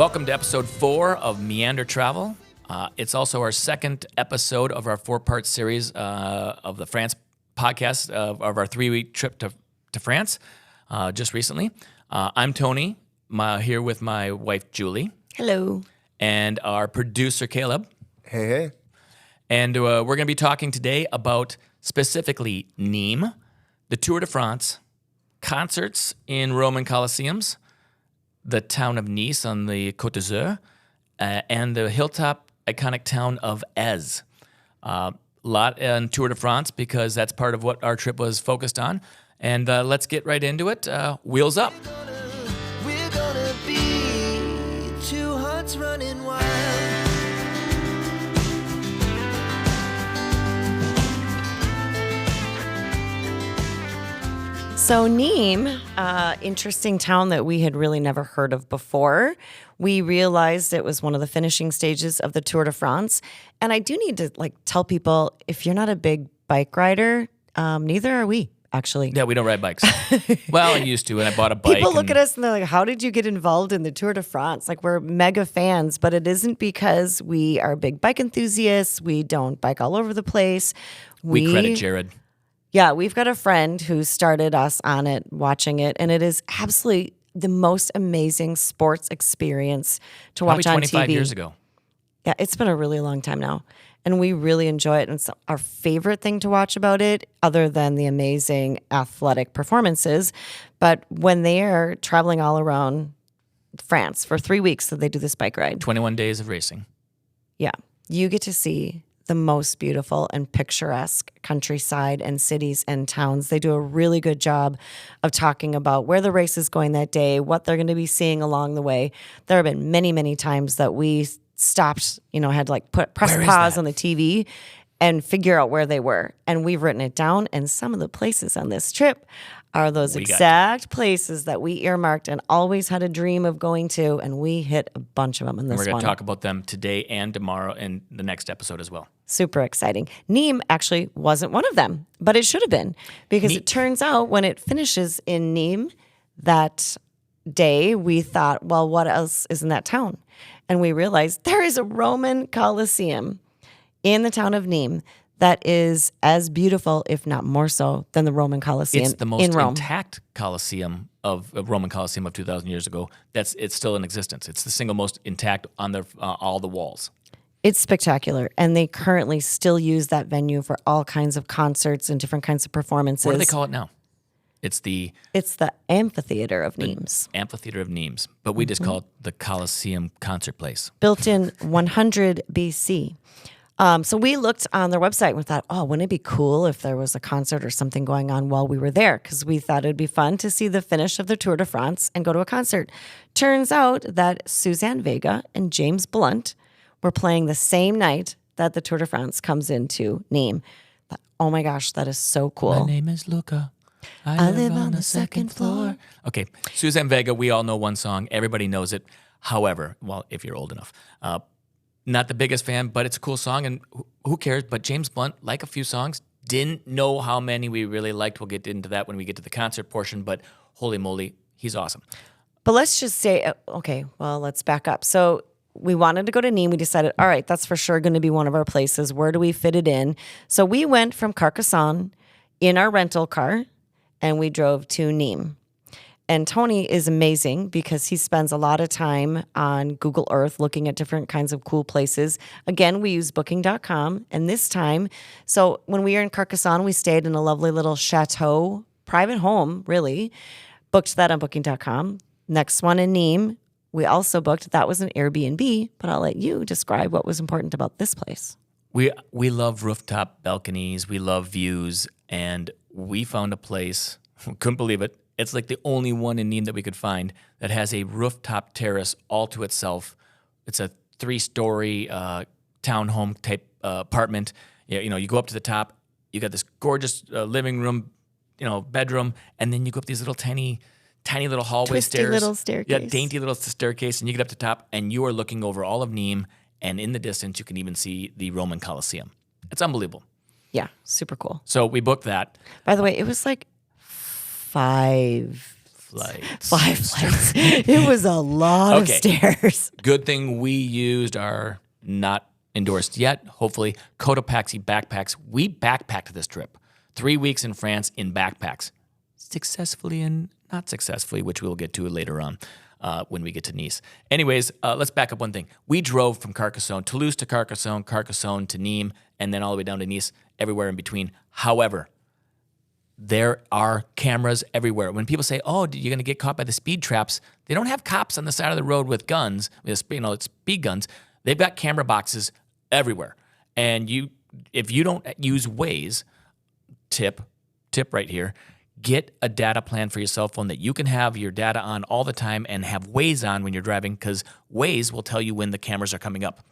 Welcome to episode 4 of Meander Travel. It's also our second episode of our 4-part series of the France podcast of our 3-week trip to France just recently. I'm Tony, here with my wife, Julie. Hello. And our producer, Caleb. Hey, hey. And we're going to be talking today about specifically Nimes, the Tour de France, concerts in Roman Colosseums, the town of Nice on the Côte d'Azur, and the hilltop iconic town of Ez. A lot in Tour de France because that's part of what our trip was focused on. And let's get right into it. Wheels up. We're gonna be two hearts running wild. So Nimes, interesting town that we had really never heard of before. We realized it was one of the finishing stages of the Tour de France. And I do need to tell people, if you're not a big bike rider, neither are we, actually. Yeah, we don't ride bikes. Well, I used to, and I bought a bike. People look at us and they're like, how did you get involved in the Tour de France? We're mega fans, but it isn't because we are big bike enthusiasts. We don't bike all over the place. We credit Jared. Yeah, we've got a friend who started us on it, watching it, and it is absolutely the most amazing sports experience to watch on TV. 25 years ago. Yeah, it's been a really long time now, and we really enjoy it. And it's our favorite thing to watch about it, other than the amazing athletic performances. But when they are traveling all around France for 3 weeks, so they do this bike ride. 21 days of racing. Yeah, you get to see the most beautiful and picturesque countryside and cities and towns. They do a really good job of talking about where the race is going that day, what they're going to be seeing along the way. There have been many, many times that we stopped, had to press pause on the TV and figure out where they were. And we've written it down. And some of the places on this trip are those exact places that we earmarked and always had a dream of going to. And we hit a bunch of them in this one. We're going to talk about them today and tomorrow in the next episode as well. Super exciting. Nimes actually wasn't one of them, but it should have been, because it turns out when it finishes in Nimes that day, we thought, well, what else is in that town? And we realized there is a Roman Colosseum in the town of Nimes that is as beautiful, if not more so, than the Roman Colosseum in Rome. It's the most intact Colosseum of Roman Colosseum of 2,000 years ago. It's still in existence. It's the single most intact on all the walls. It's spectacular, and they currently still use that venue for all kinds of concerts and different kinds of performances. What do they call it now? It's the Amphitheater of Nimes. Amphitheater of Nimes, but we just call it the Colosseum Concert Place. Built in 100 BC. So we looked on their website and we thought, wouldn't it be cool if there was a concert or something going on while we were there? Because we thought it'd be fun to see the finish of the Tour de France and go to a concert. Turns out that Suzanne Vega and James Blunt were playing the same night that the Tour de France comes into Nimes. But, oh my gosh, that is so cool. My name is Luca. I live on the second floor. Okay, Suzanne Vega, we all know one song. Everybody knows it. However, well, if you're old enough, not the biggest fan, but it's a cool song, and who cares? But James Blunt, like a few songs, didn't know how many we really liked. We'll get into that when we get to the concert portion, but holy moly, he's awesome. But let's just say, let's back up. So we wanted to go to Nimes. We decided, all right, that's for sure going to be one of our places. Where do we fit it in? So we went from Carcassonne in our rental car, and we drove to Nimes. And Tony is amazing because he spends a lot of time on Google Earth looking at different kinds of cool places. Again, we use booking.com. And this time, so when we were in Carcassonne, we stayed in a lovely little chateau, private home, really. Booked that on booking.com. Next one in Nimes, we also booked, that was an Airbnb, but I'll let you describe what was important about this place. We love rooftop balconies. We love views. And we found a place, couldn't believe it. It's like the only one in Nimes that we could find that has a rooftop terrace all to itself. It's a 3-story townhome type apartment. You go up to the top. You got this gorgeous living room, bedroom, and then you go up these little tiny little hallway Twisty stairs. little staircase. Yeah, dainty little staircase, and you get up to the top, and you are looking over all of Nimes, and in the distance you can even see the Roman Colosseum. It's unbelievable. Yeah, super cool. So we booked that. By the way, it was like 5 flights. 5 flights. It was a lot of Okay. stairs. Good thing we used our not endorsed yet, hopefully, Cotopaxi backpacks. We backpacked this trip. 3 weeks in France in backpacks. Successfully and not successfully, which we'll get to later on when we get to Nice. Anyways, let's back up one thing. We drove from Carcassonne, Toulouse to Carcassonne, Carcassonne to Nimes, and then all the way down to Nice, everywhere in between. However, there are cameras everywhere. When people say, "Oh, you're going to get caught by the speed traps," they don't have cops on the side of the road with guns, it's speed guns. They've got camera boxes everywhere. And if you don't use Waze, tip right here, get a data plan for your cell phone that you can have your data on all the time and have Waze on when you're driving, because Waze will tell you when the cameras are coming up.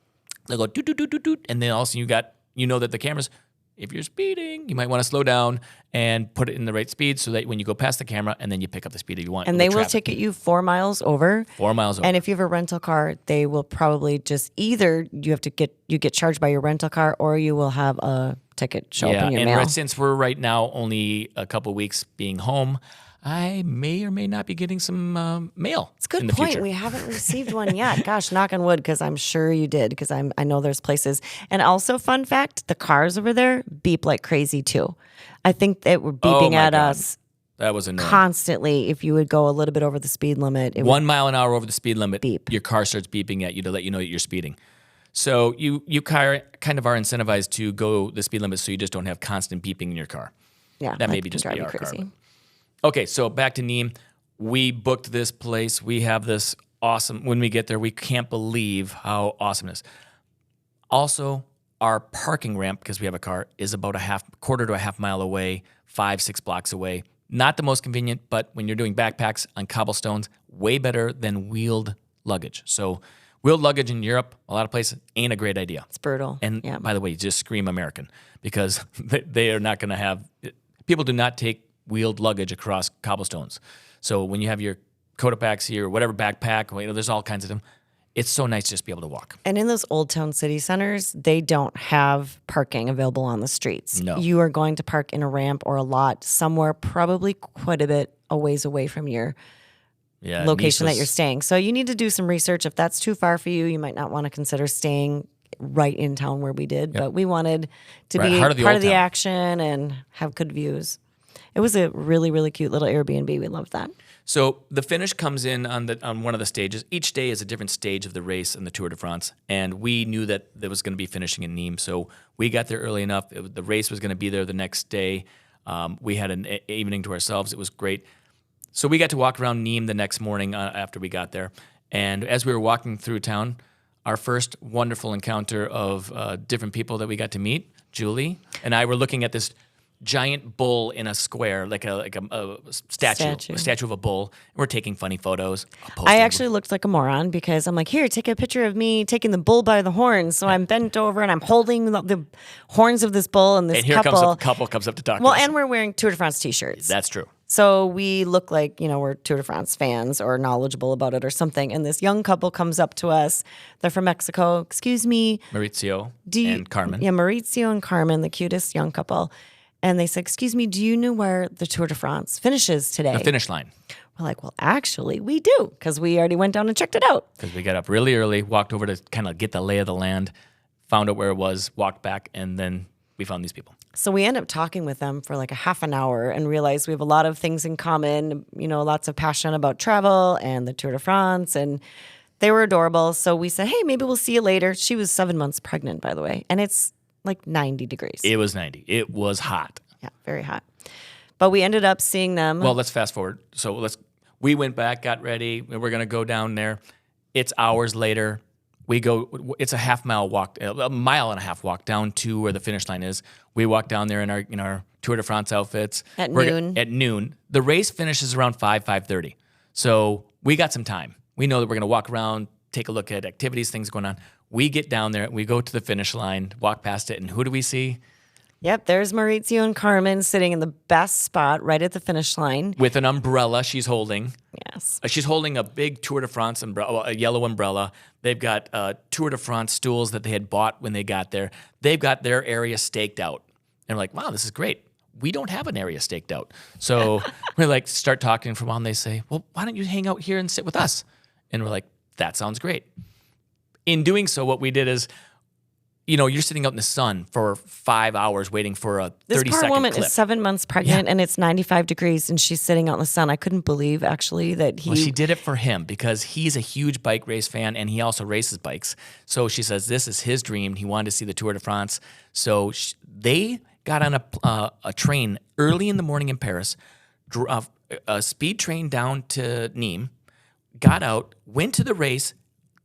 They'll go doot, doot, doot, doot, doot, and then also you know that the cameras, if you're speeding, you might want to slow down and put it in the right speed so that when you go past the camera and then you pick up the speed that you want. And they will ticket you 4 miles over. 4 miles over. And if you have a rental car, they will probably just either you get charged by your rental car, or you will have a ticket show up in your mail. And since we're right now only a couple weeks being home, I may or may not be getting some mail. It's a good in the point. future. We haven't received one yet. Gosh, knock on wood, because I'm sure you did, because I know there's places. And also, fun fact, the cars over there beep like crazy too. I think they were beeping my at God. us That was annoying. constantly. If you would go a little bit over the speed limit, it 1 mile an hour over the speed limit, Beep. your car starts beeping at you to let you know that you're speeding. So you kind of are incentivized to go the speed limit so you just don't have constant beeping in your car. yeah, That may can be just drive be you our car. crazy. Okay, so back to Nimes. We booked this place. We have this awesome, when we get there, we can't believe how awesome it is. Also, our parking ramp, because we have a car, is about quarter to a half mile away, 5-6 blocks away. Not the most convenient, but when you're doing backpacks on cobblestones, way better than wheeled luggage. So wheeled luggage in Europe, a lot of places, ain't a great idea. It's brutal. And yeah. by the way, just scream American, because they are not going to have, people do not take wheeled luggage across cobblestones. So when you have your Cotopaxi or whatever backpack, there's all kinds of them. It's so nice just to be able to walk. And in those old town city centers, they don't have parking available on the streets. No. You are going to park in a ramp or a lot somewhere, probably quite a bit a ways away from your location that you're staying. So you need to do some research. If that's too far for you, you might not want to consider staying right in town where we did. But we wanted to be heart of the part old of the town. action and have good views. It was a really, really cute little Airbnb. We loved that. So the finish comes in on one of the stages. Each day is a different stage of the race in the Tour de France, and we knew that there was going to be finishing in Nimes. So we got there early enough. The race was going to be there the next day. We had an evening to ourselves. It was great. So we got to walk around Nimes the next morning after we got there. And as we were walking through town, our first wonderful encounter of different people that we got to meet, Julie and I were looking at this giant bull in a square, like a statue of a bull. We're taking funny photos. I actually looked like a moron because I'm like, here, take a picture of me taking the bull by the horns. So I'm bent over and I'm holding the horns of this bull, and this and here couple comes up to talk to Well, us. and we're wearing Tour de France t-shirts. That's true. So we look like, we're Tour de France fans or knowledgeable about it or something. And this young couple comes up to us. They're from Mexico. Excuse me. Maurizio and Carmen. Yeah, Maurizio and Carmen, the cutest young couple. And they said, excuse me, do you know where the Tour de France finishes today? The finish line. We're like, well, actually, we do, because we already went down and checked it out. Because we got up really early, walked over to kind of get the lay of the land, found out where it was, walked back, and then we found these people. So we end up talking with them for like a half an hour and realized we have a lot of things in common, lots of passion about travel and the Tour de France, and they were adorable. So we said, hey, maybe we'll see you later. She was 7 months pregnant, by the way, and it's like 90 degrees. It was 90. It was hot. Yeah, very hot. But we ended up seeing them. Well, let's fast forward. So we went back, got ready. We're going to go down there. It's hours later. It's a half mile walk, a mile and a half walk down to where the finish line is. We walk down there in our Tour de France outfits. At noon. At noon. The race finishes around 5:30. So we got some time. We know that we're going to walk around, take a look at activities, things going on. We get down there. We go to the finish line, walk past it, and who do we see? Yep, there's Maurizio and Carmen sitting in the best spot right at the finish line. With an umbrella she's holding. Yes. She's holding a big Tour de France umbrella, a yellow umbrella. They've got Tour de France stools that they had bought when they got there. They've got their area staked out. And we're like, wow, this is great. we don't have an area staked out. So we're like, start talking for a while, and they say, well, why don't you hang out here and sit with us? And we're like, that sounds great. In doing so, what we did is, you're sitting out in the sun for 5 hours waiting for a 30-second clip. This poor woman is 7 months pregnant, and it's 95 degrees, and she's sitting out in the sun. I couldn't believe, actually, that Well, she did it for him because he's a huge bike race fan, and he also races bikes. So she says this is his dream. He wanted to see the Tour de France. So they got on a train early in the morning in Paris, a speed train down to Nimes, got out, went to the race.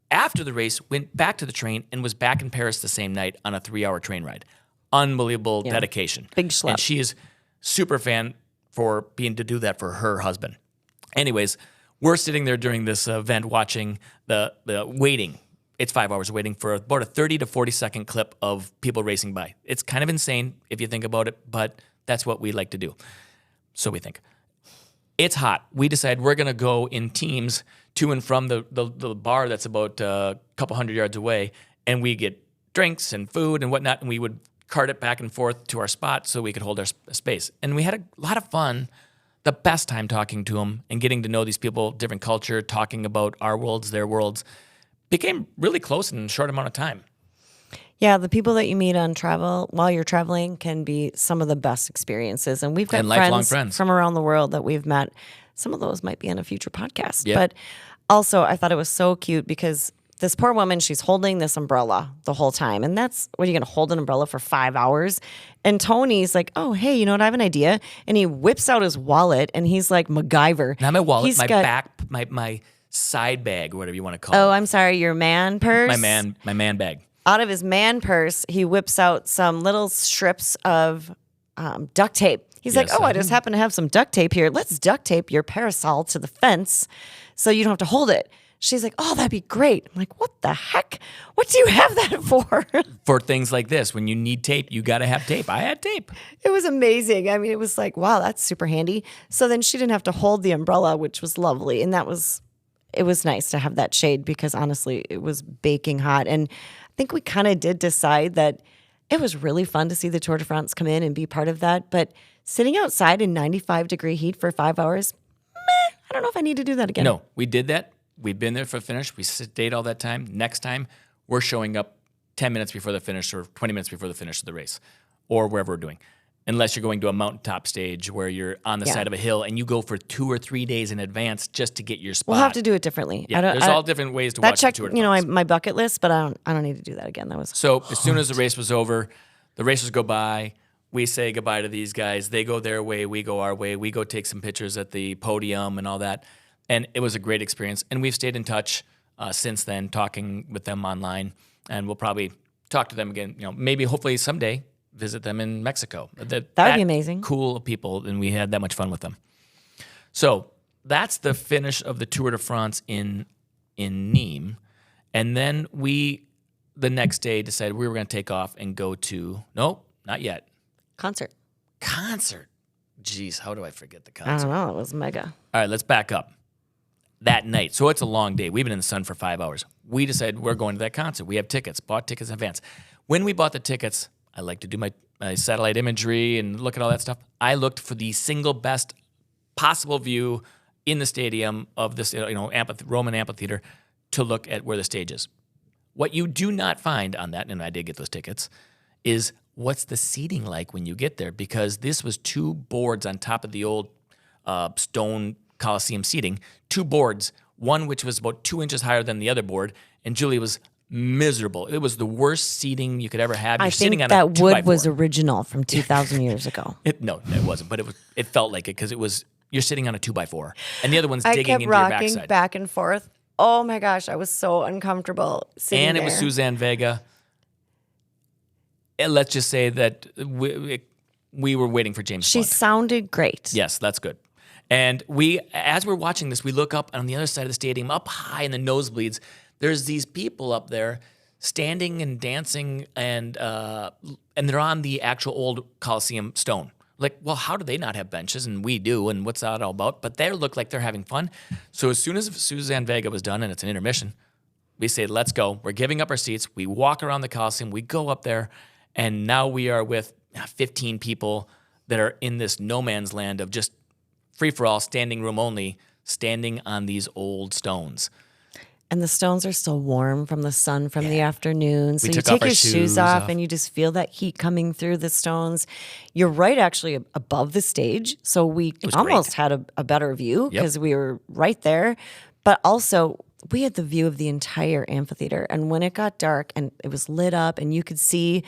After the race, went back to the train and was back in Paris the same night on a 3-hour train ride. Unbelievable dedication. Big schlep. And she is super fan for being to do that for her husband. Anyways, we're sitting there during this event watching the waiting. It's 5 hours waiting for about a 30 to 40 second clip of people racing by. It's kind of insane if you think about it, but that's what we like to do. So we think. It's hot. We decide we're going to go in teams to and from the bar that's about a couple hundred yards away, and we get drinks and food and whatnot, and we would cart it back and forth to our spot so we could hold our space. And we had a lot of fun, the best time talking to them and getting to know these people, different culture, talking about our worlds, their worlds. Became really close in a short amount of time. Yeah, the people that you meet on travel while you're traveling can be some of the best experiences. And we've got lifelong friends from around the world that we've met. Some of those might be on a future podcast. Yep. But also, I thought it was so cute because this poor woman, she's holding this umbrella the whole time. And that's, what are you going to hold an umbrella for 5 hours? And Tony's like, oh, hey, you know what? I have an idea. And he whips out his wallet and he's like MacGyver. Not my wallet, He's my got- back, my side bag, or whatever you want to call Oh, it. I'm sorry, your man purse? My man bag. Out of his man purse, he whips out some little strips of duct tape. He's Yes, like, oh, I just happen to have some duct tape here. Let's duct tape your parasol to the fence so you don't have to hold it. She's like, oh, that'd be great. I'm like, what the heck? What do you have that for? For things like this, when you need tape, you got to have tape. I had tape. It was amazing. I mean, it was like, wow, that's super handy. So then she didn't have to hold the umbrella, which was lovely. And it was nice to have that shade because honestly, it was baking hot. And I think we kind of did decide that it was really fun to see the Tour de France come in and be part of that. But sitting outside in 95-degree heat for 5 hours, I don't know if I need to do that again. No, we did that. We've been there for the finish. We stayed all that time. Next time, we're showing up 10 minutes before the finish or 20 minutes before the finish of the race or wherever we're doing. Unless you're going to a mountaintop stage where you're on the side of a hill and you go for 2 or 3 days in advance just to get your spot. We'll have to do it differently. Yeah, there's all different ways to watch the Tour de France. My bucket list, but I don't need to do that again. That was So as soon as the race was over, the racers go by. We say goodbye to these guys. They go their way. We go our way. We go take some pictures at the podium and all that. And it was a great experience. And we've stayed in touch since then, talking with them online. And we'll probably talk to them again. Maybe hopefully someday visit them in Mexico. That would be amazing. Cool people, and we had that much fun with them. So that's the finish of the Tour de France in Nimes. And then we, the next day, decided we were going to take off and go to, nope, not yet. concert. Jeez, how do I forget the I concert? don't know. It was mega. All right, let's back up. That night, so it's a long day. We've been in the sun for 5 hours. We decided we're going to that concert. We have tickets, bought tickets in advance. When we bought the tickets, I like to do my satellite imagery and look at all that stuff. I looked for the single best possible view in the stadium of this, Roman amphitheater to look at where the stage is. What you do not find on that, and I did get those tickets, is what's the seating like when you get there? Because this was 2 boards on top of the old stone Coliseum seating, 2 boards, one which was about 2 inches higher than the other board, and Julie was miserable. It was the worst seating you could ever have. You're I sitting think on a that wood 2x4. was original from 2,000 years ago. No, it wasn't, but it felt like it because you're sitting on a 2x4, and the other one's I digging kept into your rocking backside. back and forth. Oh my gosh, I was so uncomfortable sitting And it there. was Suzanne Vega. And let's just say that we were waiting for James She Blunt. sounded great. Yes, that's good. And as we're watching this, we look up on the other side of the stadium, up high in the nosebleeds, there's these people up there standing and dancing, and they're on the actual old Coliseum stone. Like, well, how do they not have benches? And we do, and what's that all about? But they look like they're having fun. So as soon as Suzanne Vega was done, and it's an intermission, we say, let's go. We're giving up our seats. We walk around the Coliseum. We go up there, and now we are with 15 people that are in this no man's land of just free for all, standing room only, standing on these old stones. And the stones are still warm from the sun from the afternoon. So you took off take our your shoes shoes off and you just feel that heat coming through the stones. You're right actually above the stage. So we almost had a better view because we were right there. But also we had the view of the entire amphitheater. And when it got dark and it was lit up and you could see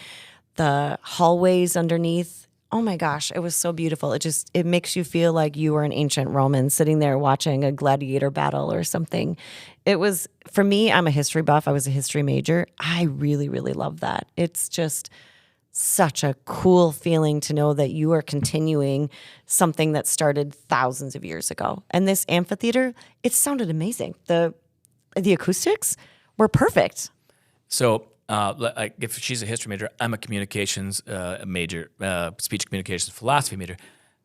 the hallways underneath, oh my gosh, it was so beautiful. It makes you feel like you were an ancient Roman sitting there watching a gladiator battle or something. It was, for me, I'm a history buff. I was a history major. I really, really love that. It's just such a cool feeling to know that you are continuing something that started thousands of years ago. And this amphitheater, it sounded amazing. The acoustics were perfect. So, if she's a history major, I'm a communications major, speech communications philosophy major.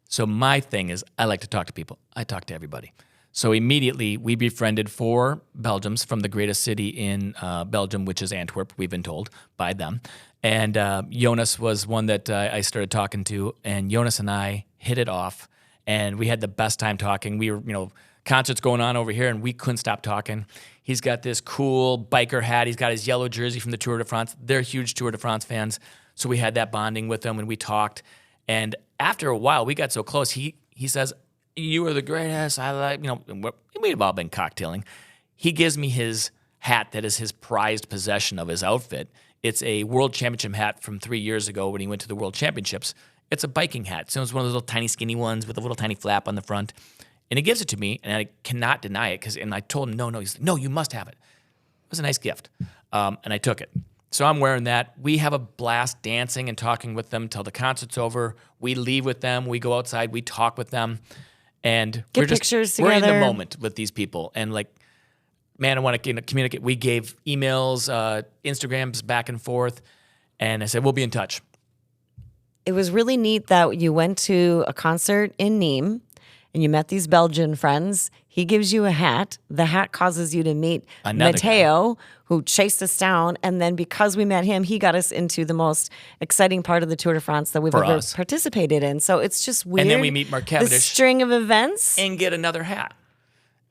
So my thing is I like to talk to people. I talk to everybody. So immediately we befriended 4 Belgians from the greatest city in Belgium, which is Antwerp, we've been told by them. And Jonas was one that I started talking to, and Jonas and I hit it off, and we had the best time talking. We were, concerts going on over here, and we couldn't stop talking. He's got this cool biker hat. He's got his yellow jersey from the Tour de France. They're huge Tour de France fans. So we had that bonding with them, and we talked. And after a while, we got so close. He says, "You are the greatest. I like, we've all been cocktailing." He gives me his hat that is his prized possession of his outfit. It's a World Championship hat from 3 years ago when he went to the World Championships. It's a biking hat. So it's one of those little tiny skinny ones with a little tiny flap on the front. And he gives it to me, and I cannot deny it. And I told him, no. He said, "No, you must have it." It was a nice gift. And I took it. So I'm wearing that. We have a blast dancing and talking with them till the concert's over. We leave with them. We go outside. We talk with them. And Get pictures we're in together. the moment with these people. And man, I want to communicate. We gave emails, Instagrams back and forth. And I said, we'll be in touch. It was really neat that you went to a concert in Nimes and you met these Belgian friends. He gives you a hat. The hat causes you to meet Another Matteo, who chased us down. And then because we met him, he got us into the most exciting part of the Tour de France that we've For ever us. participated in. So it's just weird. And then we meet Mark The Cavendish. string of events. And get another hat.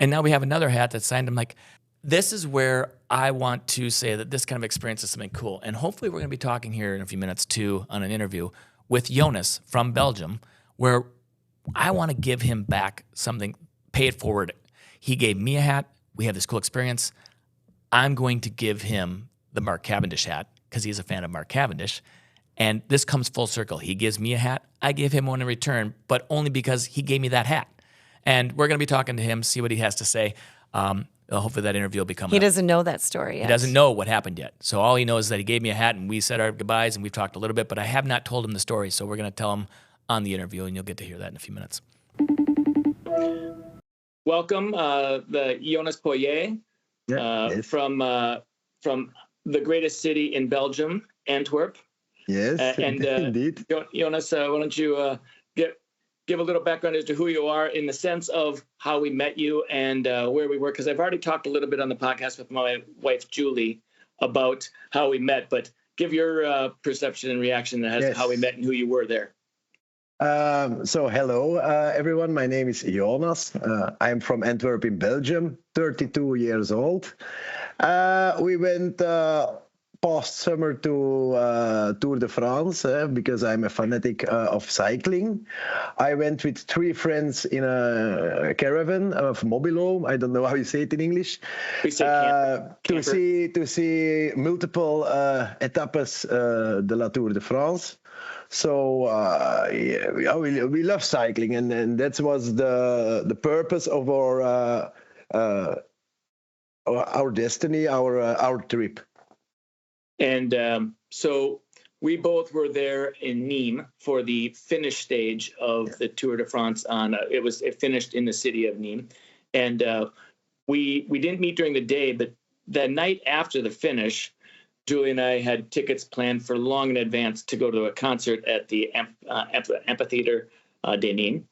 And now we have another hat that's signed. I'm like, this is where I want to say that this kind of experience is something cool. And hopefully we're going to be talking here in a few minutes too on an interview with Jonas from Belgium, where I want to give him back something, pay it forward. He gave me a hat. We have this cool experience. I'm going to give him the Mark Cavendish hat because he's a fan of Mark Cavendish. And this comes full circle. He gives me a hat. I give him one in return, but only because he gave me that hat. And we're going to be talking to him, see what he has to say. Hopefully that interview will be coming He up. doesn't know that story yet. He doesn't know what happened yet. So all he knows is that he gave me a hat and we said our goodbyes and we've talked a little bit, but I have not told him the story. So we're going to tell him on the interview and you'll get to hear that in a few minutes. Welcome, the Jonas Poirier from the greatest city in Belgium, Antwerp. Yes, indeed. Jonas, why don't you give a little background as to who you are in the sense of how we met you and where we were, because I've already talked a little bit on the podcast with my wife, Julie, about how we met, but give your perception and reaction as to how we met and who you were there. So hello, everyone. My name is Jonas. I'm from Antwerp in Belgium, 32 years old. We went past summer to Tour de France because I'm a fanatic of cycling. I went with 3 friends in a caravan of mobilo. I don't know how you say it in English. We say camper. To see multiple etapas de la Tour de France. So we love cycling, and that was the purpose of our destiny, our trip. And so we both were there in Nimes for the finish stage of the Tour de France. It finished in the city of Nimes, and we didn't meet during the day, but the night after the finish, Julie and I had tickets planned for long in advance to go to a concert at the Amphitheater de Nimes,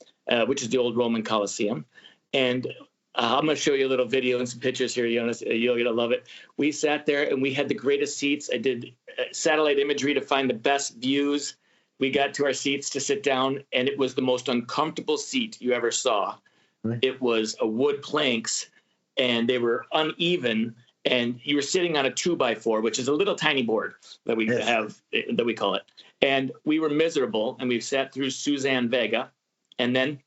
which is the old Roman Colosseum. And I'm going to show you a little video and some pictures here, Jonas. You're going to love it. We sat there and we had the greatest seats. I did satellite imagery to find the best views. we got to our seats to sit down, and it was the most uncomfortable seat you ever saw. It was a wood planks, and they were uneven, and you were sitting on a 2x4, which is a little tiny board that we have, that we call it. And we were miserable, and we sat through Suzanne Vega, and then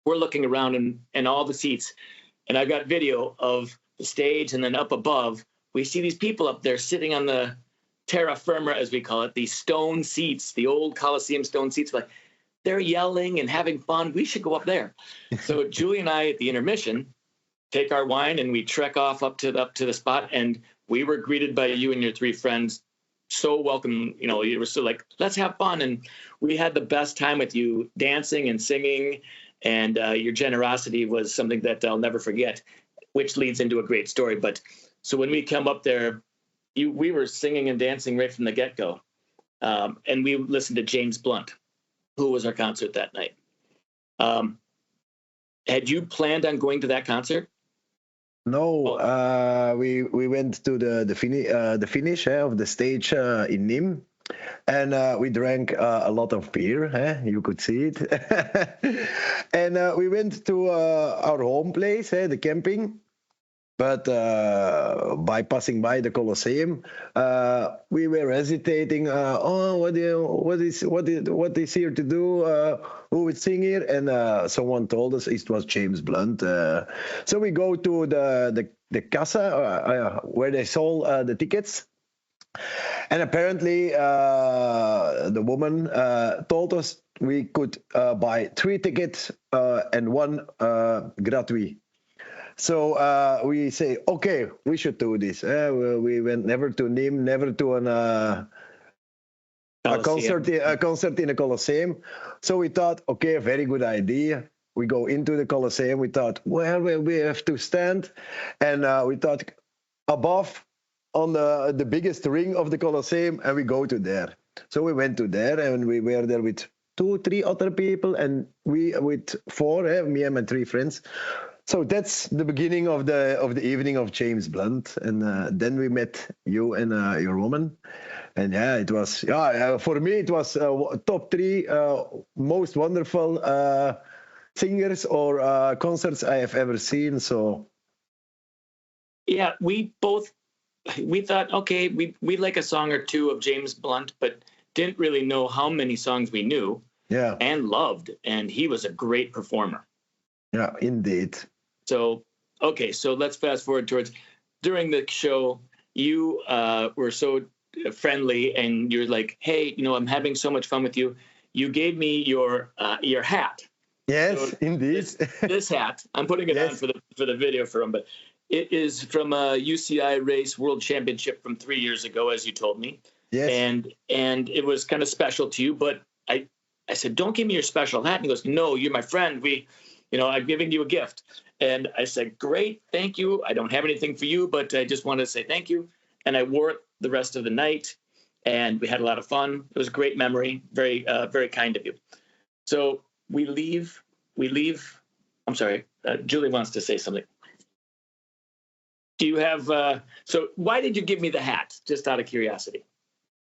we're looking around and all the seats, and I've got video of the stage, and then up above, we see these people up there sitting on the terra firma, as we call it, these stone seats, the old Coliseum stone seats. Like, they're yelling and having fun. We should go up there. So Julie and I, at the intermission, take our wine and we trek off up to the spot, and we were greeted by you and your three friends. So welcome, you were so like, let's have fun. And we had the best time with you, dancing and singing, and your generosity was something that I'll never forget, which leads into a great story. But so when we come up there, we were singing and dancing right from the get-go. And we listened to James Blunt, who was our concert that night. Had you planned on going to that concert? No, we went to the finish of the stage in Nimes, and we drank a lot of beer. You could see it, and we went to our home place, the camping. But by passing by the Colosseum, we were hesitating. What is here to do? Who would sing here? And someone told us it was James Blunt. So we go to the Casa where they sold the tickets. And apparently, the woman told us we could buy 3 tickets and 1 gratuit. So we say, okay, we should do this. We went never to Nimes, never to a concert in the Colosseum. So we thought, okay, a very good idea. We go into the Colosseum. We thought, well, we have to stand. And we thought above on the biggest ring of the Colosseum, and we go to there. So we went to there, and we were there with 2-3 other people, and we with 4, me and my 3 friends. So that's the beginning of the evening of James Blunt, and then we met you and your woman, and it was for me it was top 3 most wonderful singers or concerts I have ever seen. So yeah, we thought, okay, we like a song or 2 of James Blunt, but didn't really know how many songs we knew and loved, and he was a great performer. Yeah, indeed. So, okay, so let's fast forward towards during the show. You were so friendly, and you're like, "Hey, I'm having so much fun with you." You gave me your hat. Yes, so indeed. This hat, I'm putting it on for the video for him, but it is from a UCI race world championship from 3 years ago, as you told me. Yes. And it was kind of special to you, but I said, "Don't give me your special hat." And he goes, "No, you're my friend. I'm giving you a gift." And I said, "Great, thank you. I don't have anything for you, but I just wanted to say thank you." And I wore it the rest of the night, and we had a lot of fun. It was a great memory, very, very kind of you. So we leave. I'm sorry, Julie wants to say something. Do you have, so why did you give me the hat, just out of curiosity?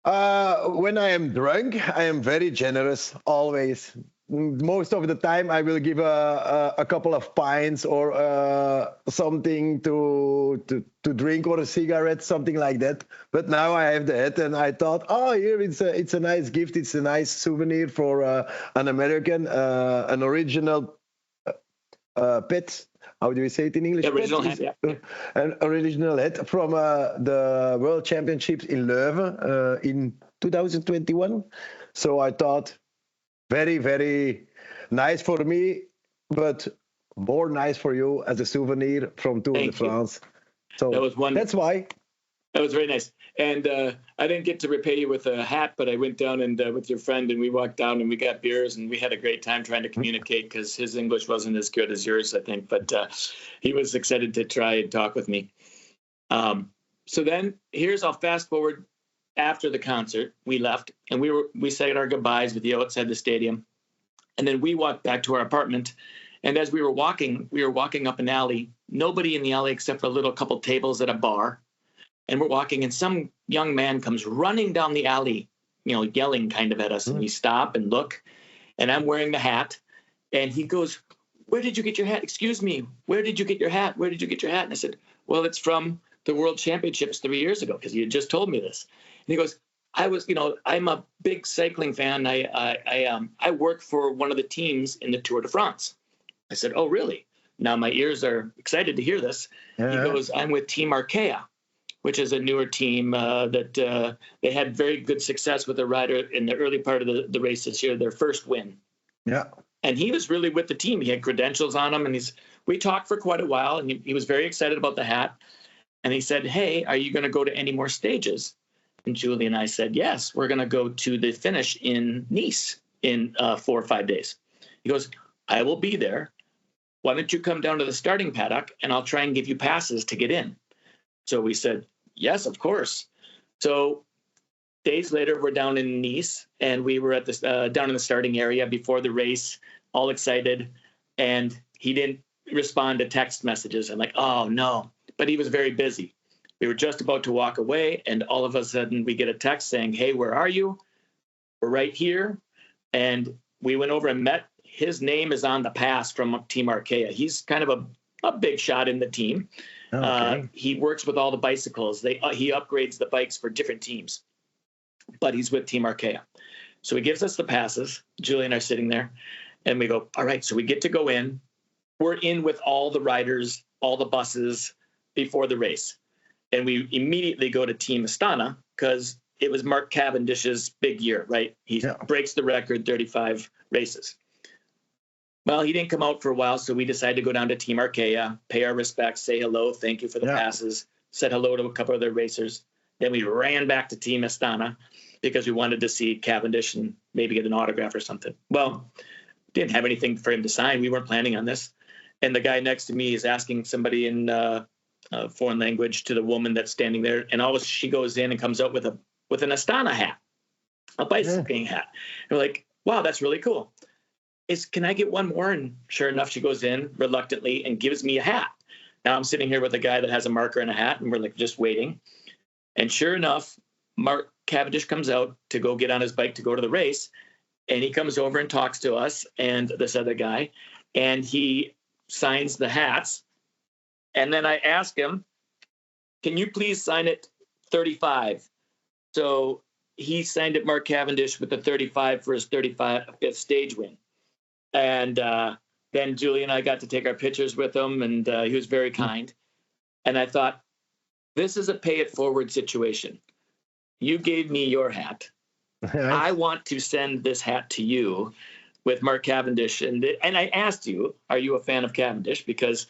When I am drunk, I am very generous, always. Most of the time, I will give a couple of pints or something to drink, or a cigarette, something like that. But now I have the hat, and I thought, here it's a nice gift. It's a nice souvenir for an American, an original pet. How do we say it in English? Original hat, yeah. An original hat from the World Championships in Leuven in 2021. So I thought, very, very nice for me, but more nice for you as a souvenir from Tour de France. So that was wonderful. That's why. That was very nice. And I didn't get to repay you with a hat, but I went down and with your friend, and we walked down and we got beers, and we had a great time trying to communicate, because his English wasn't as good as yours, I think. But he was excited to try and talk with me. So then I'll fast forward. After the concert, we left, and we said our goodbyes with you outside the stadium. And then we walked back to our apartment. And as we were walking up an alley, nobody in the alley except for a little couple tables at a bar. And we're walking, and some young man comes running down the alley yelling kind of at us. And we stop and look, and I'm wearing the hat. And he goes, "Where did you get your hat? Excuse me. Where did you get your hat? Where did you get your hat?" And I said, "Well, it's from the World Championships 3 years ago," because he had just told me this. And he goes, I'm a big cycling fan. I work for one of the teams in the Tour de France." I said, "Oh, really?" Now my ears are excited to hear this. Yeah. He goes, "I'm with Team Arkea, which is a newer team that they had very good success with a rider in the early part of the race this year, their first win." Yeah. And he was really with the team. He had credentials on him, and we talked for quite a while, and he was very excited about the hat. And he said, "Hey, are you going to go to any more stages?" And Julie and I said, "Yes, we're going to go to the finish in Nice in 4 or 5 days." He goes, "I will be there. Why don't you come down to the starting paddock, and I'll try and give you passes to get in?" So we said, "Yes, of course." So days later, we're down in Nice, and we were at down in the starting area before the race, all excited. And he didn't respond to text messages. I'm like, "Oh, no." But he was very busy. We were just about to walk away, and all of a sudden we get a text saying, "Hey, where are you?" "We're right here." And we went over and met. His name is on the pass from Team Arkea. He's kind of a big shot in the team. Okay. He works with all the bicycles. He upgrades the bikes for different teams, but he's with Team Arkea. So he gives us the passes. Julie and I are sitting there, and we go, "All right." So we get to go in. We're in with all the riders, all the buses before the race. And we immediately go to Team Astana because it was Mark Cavendish's big year, right? He breaks the record, 35 races. Well, he didn't come out for a while, so we decided to go down to Team Arkea, pay our respects, say hello, thank you for the passes, said hello to a couple of their racers. Then we ran back to Team Astana because we wanted to see Cavendish and maybe get an autograph or something. Well, didn't have anything for him to sign. We weren't planning on this. And the guy next to me is asking somebody in foreign language to the woman that's standing there, and always she goes in and comes out with an Astana hat, a bicycling hat. And we're like, "Wow, that's really cool. Can I get one more?" And sure enough, she goes in reluctantly and gives me a hat. Now I'm sitting here with a guy that has a marker and a hat, and we're like just waiting. And sure enough, Mark Cavendish comes out to go get on his bike to go to the race, and he comes over and talks to us and this other guy, and he signs the hats. And then I ask him, "Can you please sign it 35? So he signed it, Mark Cavendish, with the 35 for his 35th stage win. And then Julie and I got to take our pictures with him, and he was very kind. And I thought, this is a pay it forward situation. You gave me your hat. I want to send this hat to you with Mark Cavendish. And I asked you, are you a fan of Cavendish? Because,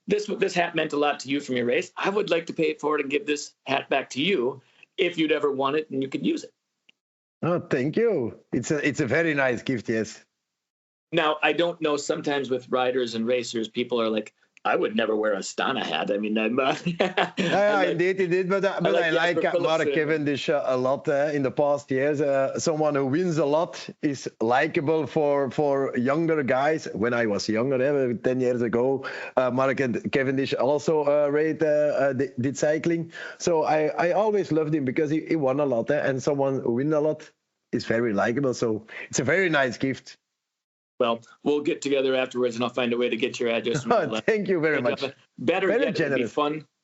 this hat meant a lot to you from your race. I would like to pay it forward and give this hat back to you if you'd ever want it and you could use it." Oh, thank you. It's a very nice gift, yes. Now, I don't know, sometimes with riders and racers, people are like, "I would never wear a Astana hat." I mean, Indeed. But I like Mark Cavendish a lot in the past years. Someone who wins a lot is likable for younger guys. When I was younger, 10 years ago, Mark Cavendish also did cycling. So I always loved him because he won a lot. And someone who wins a lot is very likable. So it's a very nice gift. Well, we'll get together afterwards, and I'll find a way to get your address. Thank you very much. Better very yet, generous.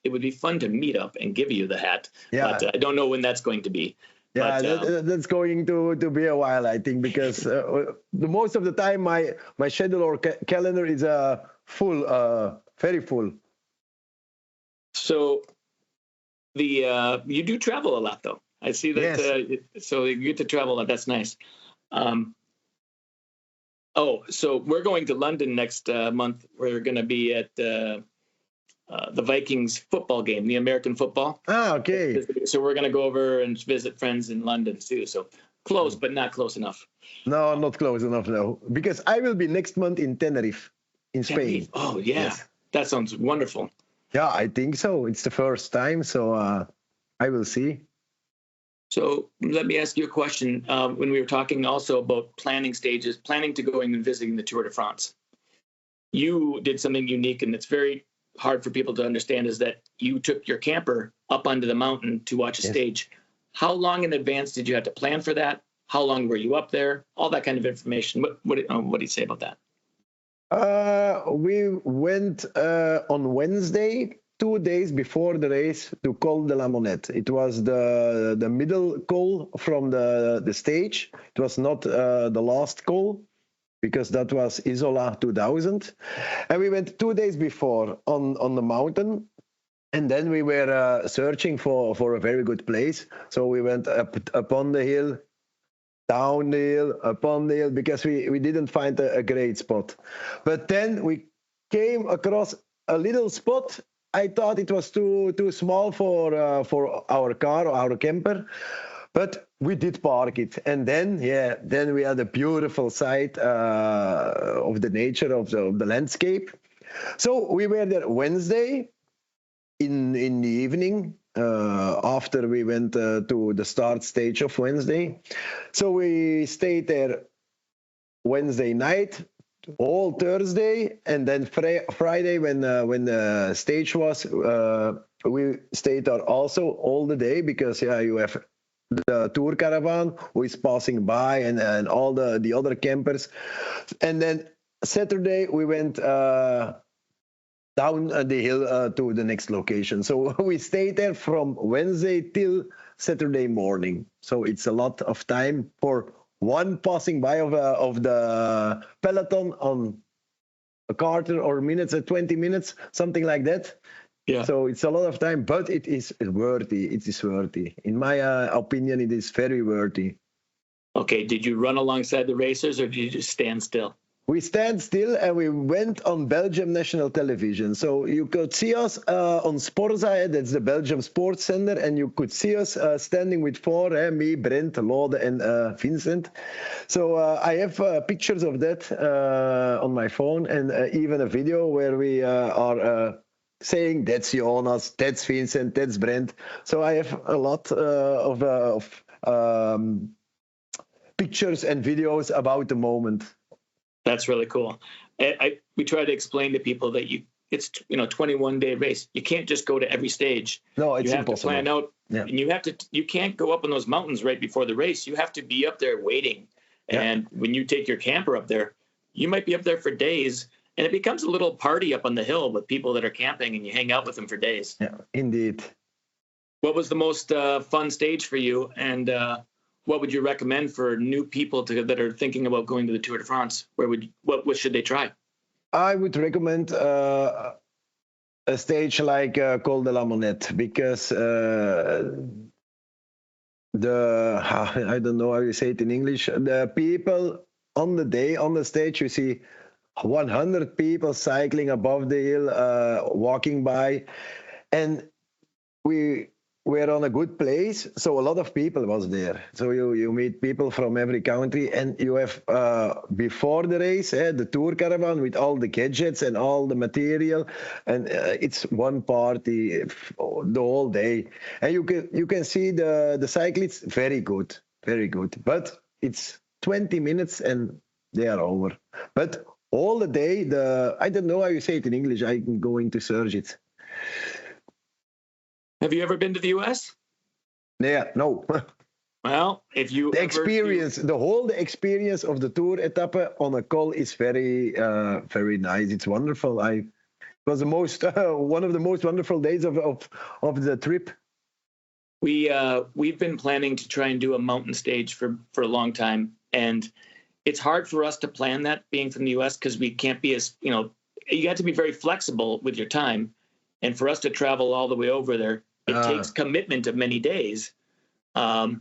It would be fun to meet up and give you the hat. Yeah. But I don't know when that's going to be. Yeah, but, that's going to be a while, I think, because the most of the time my schedule or calendar is full, very full. So you do travel a lot, though. I see that. Yes. So you get to travel a lot. That's nice. So we're going to London next month. We're going to be at the Vikings football game, the American football. Ah, okay. So we're going to go over and visit friends in London too. So close, but not close enough. No, not close enough, no. Because I will be next month in Tenerife, in Spain. Oh, yeah. Yes. That sounds wonderful. Yeah, I think so. It's the first time, so I will see. So let me ask you a question. When we were talking also about planning to going and visiting the Tour de France, you did something unique, and it's very hard for people to understand, is that you took your camper up onto the mountain to watch a stage. How long in advance did you have to plan for that? How long were you up there? All that kind of information. What do you say about that? We went on Wednesday, 2 days before the race, to Col de la Monette. It was the middle col from the stage. It was not the last col, because that was Isola 2000. And we went 2 days before on the mountain. And then we were searching for a very good place. So we went up on the hill, down the hill, up on the hill, because we didn't find a great spot. But then we came across a little spot. I thought it was too small for our car or our camper, but we did park it. And then we had a beautiful sight of the nature of the landscape. So we were there Wednesday in the evening, after we went to the start stage of Wednesday. So we stayed there Wednesday night, all Thursday, and then Friday when the stage was, we stayed there also all the day, because you have the tour caravan who is passing by, and all the other campers. And then Saturday we went down the hill to the next location. So we stayed there from Wednesday till Saturday morning. So it's a lot of time for one passing by of the peloton on a quarter or minutes, 20 minutes, something like that. Yeah. So it's a lot of time, but it is worthy. It is worthy. In my opinion, it is very worthy. Okay. Did you run alongside the racers, or did you just stand still? We stand still, and we went on Belgium national television. So you could see us on Sporza, that's the Belgium sports center, and you could see us standing with four, me, Brent, Lode, and Vincent. So I have pictures of that on my phone, and even a video where we are saying, that's Jonas, that's Vincent, that's Brent. So I have a lot of pictures and videos about the moment. That's really cool. We try to explain to people that it's 21-day race. You can't just go to every stage. No, it's you have impossible. to plan out, and you can't go up on those mountains right before the race. You have to be up there waiting. Yeah. And when you take your camper up there, you might be up there for days, and it becomes a little party up on the hill with people that are camping, and you hang out with them for days. Yeah, indeed. What was the most fun stage for you, and what would you recommend for new people that are thinking about going to the Tour de France? What should they try? I would recommend a stage like Col de la Monette, because I don't know how you say it in English. The people on the day on the stage, you see 100 people cycling above the hill, walking by, and we're on a good place, so a lot of people was there. So you meet people from every country, and you have before the race the tour caravan with all the gadgets and all the material, and it's one party the whole day. And you can see the cyclists very good, but it's 20 minutes and they are over. But all the day, I don't know how you say it in English. I'm going to search it. Have you ever been to the U.S.? Yeah, no. Well, if you the experience of the Tour etappe on a col is very, very nice. It's wonderful. It was the most one of the most wonderful days of the trip. We've been planning to try and do a mountain stage for a long time, and it's hard for us to plan that, being from the U.S., because we can't be as you have to be very flexible with your time, and for us to travel all the way over there. It takes commitment of many days, and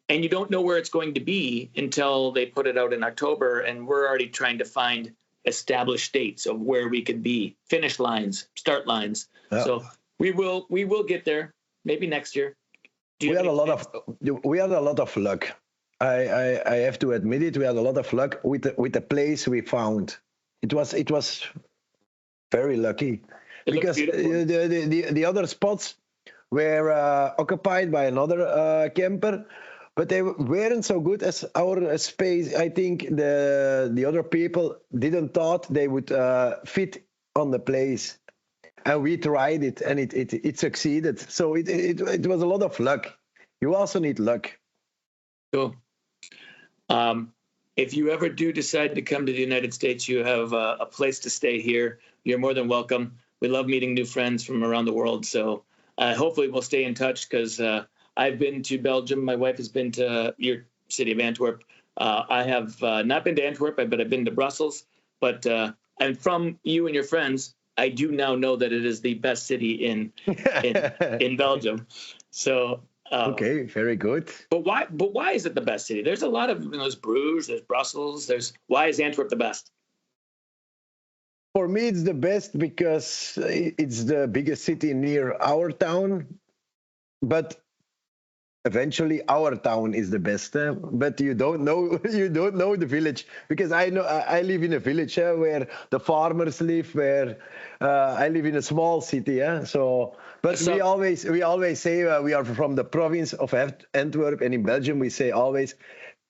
you don't know where it's going to be until they put it out in October, and we're already trying to find established dates of where we could be, finish lines, start lines. Yeah. So we will get there, maybe next year. We had a lot of luck. I have to admit it. We had a lot of luck with the place we found. It was very lucky, because the other spots were occupied by another camper, but they weren't so good as our space. I think the other people didn't thought they would fit on the place, and we tried it, and it succeeded. So it was a lot of luck. You also need luck. Cool. If you ever do decide to come to the United States, you have a place to stay here. You're more than welcome. We love meeting new friends from around the world. So hopefully we'll stay in touch because I've been to Belgium. My wife has been to your city of Antwerp. I have not been to Antwerp, but I've been to Brussels. But and from you and your friends, I do now know that it is the best city in Belgium. So. Okay, very good. But why is it the best city? There's a lot of there's Bruges, there's Brussels, why is Antwerp the best? For me, it's the best because it's the biggest city near our town. But eventually, our town is the best. But you don't know the village because I live in a village where the farmers live. Where I live in a small city. But we always say we are from the province of Antwerp, and in Belgium we say always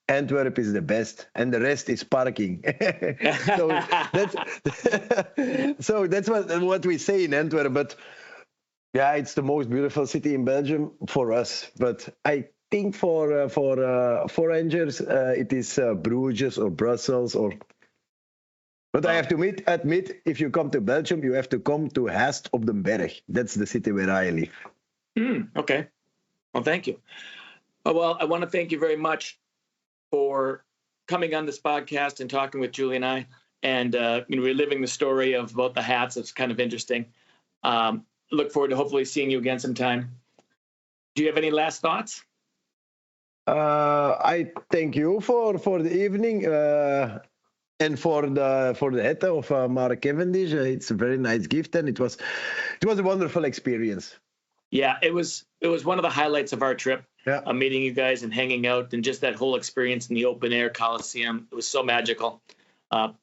Antwerp is the best, and the rest is parking. so that's what we say in Antwerp. But yeah, it's the most beautiful city in Belgium for us. But I think for foreigners, it is Bruges or Brussels or. But I have to admit, if you come to Belgium, you have to come to Haast op den Berg. That's the city where I live. Okay. Well, thank you. Well, I want to thank you very much for coming on this podcast and talking with Julie and I, and reliving the story of both the hats. It's kind of interesting. Look forward to hopefully seeing you again sometime. Do you have any last thoughts? I thank you for the evening. And for the hat of Mark Cavendish, it's a very nice gift, and it was a wonderful experience. Yeah, it was one of the highlights of our trip. Yeah, meeting you guys and hanging out, and just that whole experience in the open air Coliseum. It was so magical.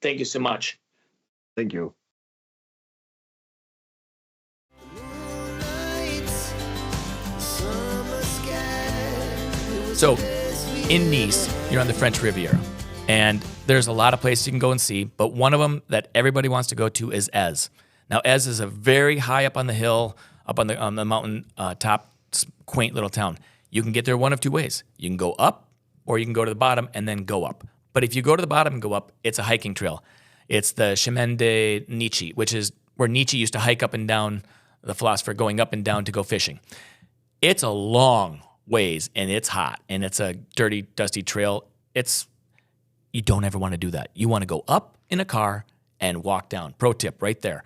Thank you so much. Thank you. So, in Nice, you're on the French Riviera, and there's a lot of places you can go and see, but one of them that everybody wants to go to is Ez. Now, Ez is a very high up on the hill, up on the mountain top, quaint little town. You can get there one of two ways. You can go up, or you can go to the bottom and then go up. But if you go to the bottom and go up, it's a hiking trail. It's the Chemin de Nietzsche, which is where Nietzsche used to hike up and down, the philosopher, going up and down to go fishing. It's a long ways, and it's hot, and it's a dirty, dusty trail. You don't ever want to do that. You want to go up in a car and walk down. Pro tip right there,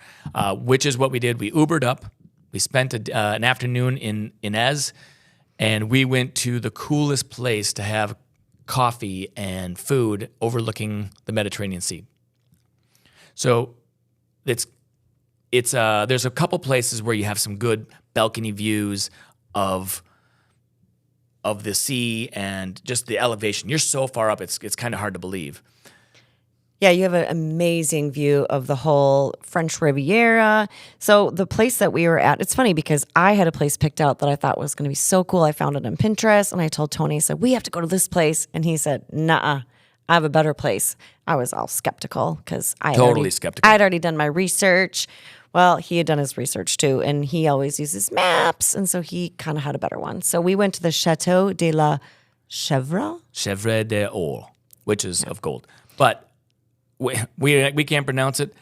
which is what we did. We Ubered up. We spent an afternoon in Ez, and we went to the coolest place to have coffee and food overlooking the Mediterranean Sea. So there's a couple places where you have some good balcony views of the sea and just the elevation. You're so far up, it's kind of hard to believe. Yeah, you have an amazing view of the whole French Riviera. So the place that we were at, it's funny because I had a place picked out that I thought was going to be so cool. I found it on Pinterest, and I told Tony, I said, we have to go to this place. And he said, nah, I have a better place. I was all skeptical because I had already done my research. Well, he had done his research too, and he always uses maps, and so he kind of had a better one. So we went to the Château de la Chèvre. Chèvre d'Or, which is of gold. But we can't pronounce it.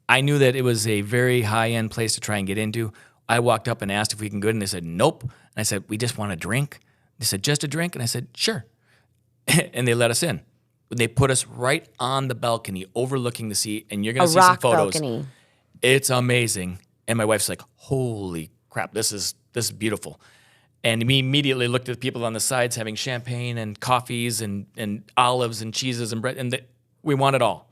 I knew that it was a very high-end place to try and get into. I walked up and asked if we can go in, and they said, nope. And I said, we just want a drink. They said, just a drink? And I said, sure. And they let us in. They put us right on the balcony overlooking the sea, and you're going to see some photos. Balcony. It's amazing. And my wife's like, holy crap, this is beautiful. And we immediately looked at the people on the sides having champagne and coffees and olives and cheeses and bread, and we want it all.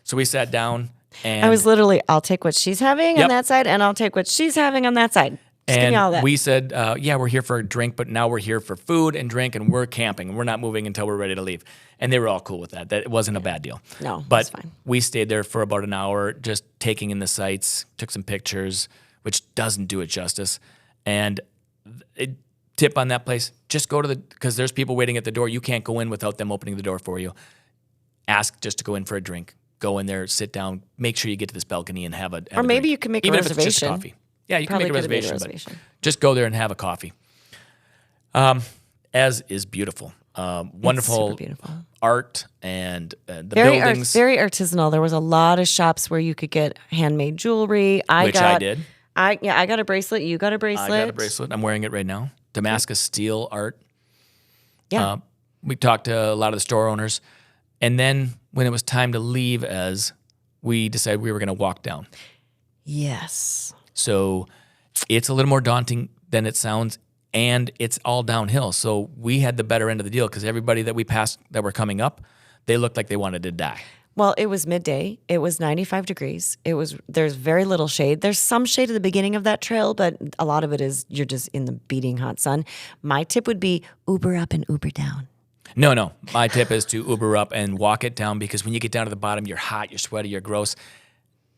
So we sat down, and I was literally, I'll take what she's having on that side, and I'll take what she's having on that side. Just give me all that. We said, yeah, we're here for a drink, but now we're here for food and drink, and we're camping, and we're not moving until we're ready to leave. And they were all cool with that. That it wasn't a bad deal. No, but that's fine. We stayed there for about an hour, just taking in the sights, took some pictures, which doesn't do it justice. And tip on that place, just go to because there's people waiting at the door. You can't go in without them opening the door for you. Ask just to go in for a drink. Go in there, sit down, make sure you get to this balcony and have a or maybe drink. you can make Even a reservation. If it's just coffee. Yeah, you can make a reservation, but just go there and have a coffee. And as is beautiful. It's Wonderful super beautiful. art and the Very buildings, very artisanal. There was a lot of shops where you could get handmade jewelry. I did. I got a bracelet. You got a bracelet. I got a bracelet. I'm wearing it right now. Damascus steel art. Yeah. We talked to a lot of the store owners. And then when it was time to leave, we decided we were going to walk down. Yes. So it's a little more daunting than it sounds, and it's all downhill. So we had the better end of the deal because everybody that we passed that were coming up, they looked like they wanted to die. Well, it was midday. It was 95 degrees. There's very little shade. There's some shade at the beginning of that trail, but a lot of it is you're just in the beating hot sun. My tip would be Uber up and Uber down. No. My tip is to Uber up and walk it down because when you get down to the bottom, you're hot, you're sweaty, you're gross.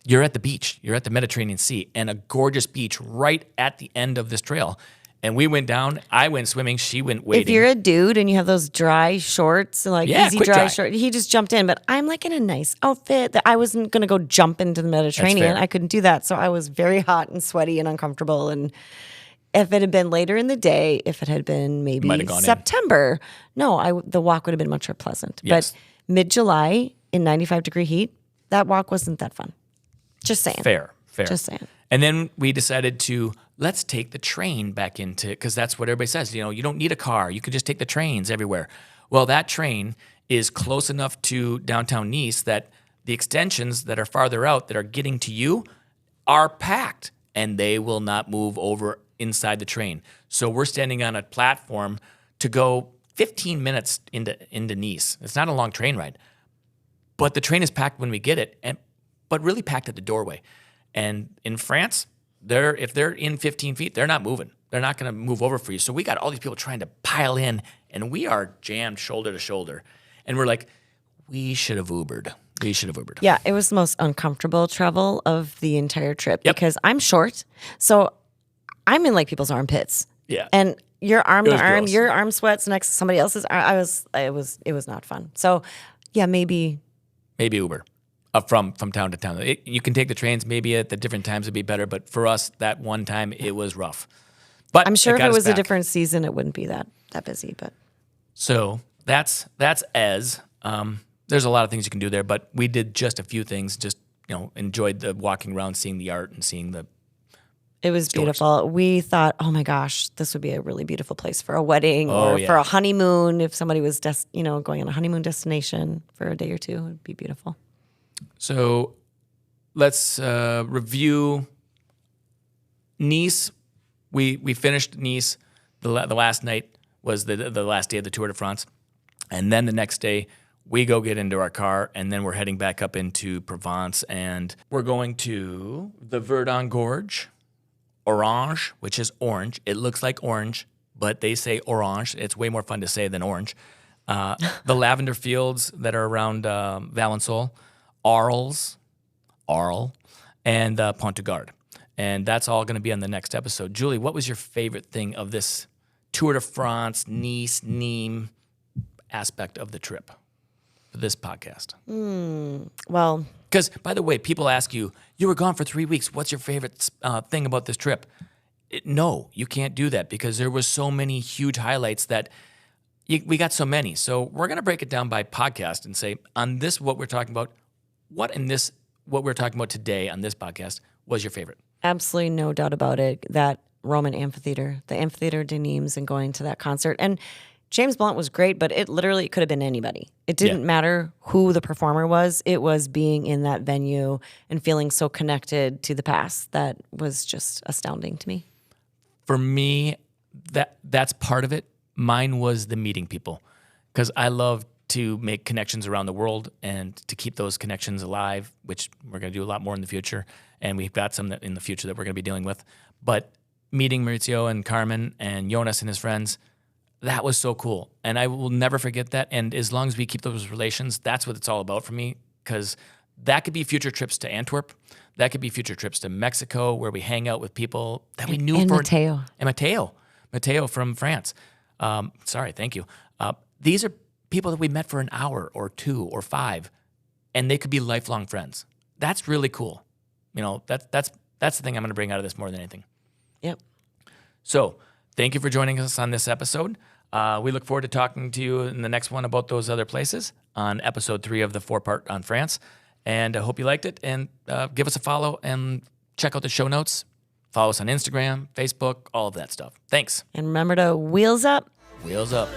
You're at the beach. You're at the Mediterranean Sea and a gorgeous beach right at the end of this trail. And we went down. I went swimming. She went wading. If you're a dude and you have those dry shorts, like easy quick dry. shorts, he just jumped in. But I'm like in a nice outfit that I wasn't going to go jump into the Mediterranean. fair. I couldn't do that. So I was very hot and sweaty and uncomfortable. And if it had been later in the day, if it had been maybe Might have gone in. September, the walk would have been much more pleasant. Yes. But mid-July in 95-degree heat, that walk wasn't that fun. Just saying. Fair. Just saying. And then we decided let's take the train back into, because that's what everybody says, you don't need a car. You can just take the trains everywhere. Well, that train is close enough to downtown Nice that the extensions that are farther out that are getting to you are packed and they will not move over inside the train. So we're standing on a platform to go 15 minutes into Nice. It's not a long train ride, but the train is packed when we get it, but really packed at the doorway. And in France, if they're in 15 feet, they're not moving. They're not going to move over for you. So we got all these people trying to pile in, and we are jammed shoulder to shoulder. And we're like, we should have Ubered. Yeah, it was the most uncomfortable travel of the entire trip Yep. because I'm short. So I'm in like people's armpits. Yeah. And your arm It to was arm, gross. your arm sweats next to somebody else's. It was not fun. So yeah, maybe Uber from town to town. You can take the trains. Maybe at the different times it'd be better. But for us, that one time, it was rough. But I'm sure if got it us was a back. different season, it wouldn't be that busy. But So that's Ez. There's a lot of things you can do there, but we did just a few things. Just enjoyed the walking around, seeing the art, and seeing the. it was beautiful. We thought, oh my gosh, this would be a really beautiful place for a wedding or for a honeymoon. If somebody was going on a honeymoon destination for a day or two, it would be beautiful. So let's review Nice. We finished Nice. The last night was the last day of the Tour de France. And then the next day, we go get into our car, and then we're heading back up into Provence. And we're going to the Verdun Gorge, Orange, which is orange. It looks like orange, but they say orange. It's way more fun to say than orange. The lavender fields that are around Valensole, Arles, and Pont du Gard. And that's all going to be on the next episode. Julie, what was your favorite thing of this Tour de France, Nice, Nimes aspect of the trip for this podcast? Well, Because, by the way, people ask you were gone for 3 weeks. What's your favorite thing about this trip? No, you can't do that because there was so many huge highlights that we got so many. So we're going to break it down by podcast and say, on this, what we're talking about, what we're talking about today on this podcast was your favorite? absolutely no doubt about it. That Roman amphitheater, the Amphitheater de Nimes, and going to that concert. And James Blunt was great, but it literally could have been anybody. It didn't matter who the performer was. It was being in that venue and feeling so connected to the past. That was just astounding to me. For me, that's part of it. Mine was the meeting people because I love to make connections around the world and to keep those connections alive, which we're going to do a lot more in the future. And we've got some in the future that we're going to be dealing with. But meeting Maurizio and Carmen and Jonas and his friends, that was so cool. And I will never forget that. And as long as we keep those relations, that's what it's all about for me because that could be future trips to Antwerp. That could be future trips to Mexico where we hang out with people that we knew. And Matteo. And Matteo from France. Thank you. These are people that we met for an hour or 2 or 5, and they could be lifelong friends. That's really cool. That's the thing I'm going to bring out of this more than anything. Yep. So thank you for joining us on this episode. We look forward to talking to you in the next one about those other places on episode 3 of the 4-part on France. And I hope you liked it. And give us a follow and check out the show notes. Follow us on Instagram, Facebook, all of that stuff. Thanks. And remember to wheels up. Wheels up.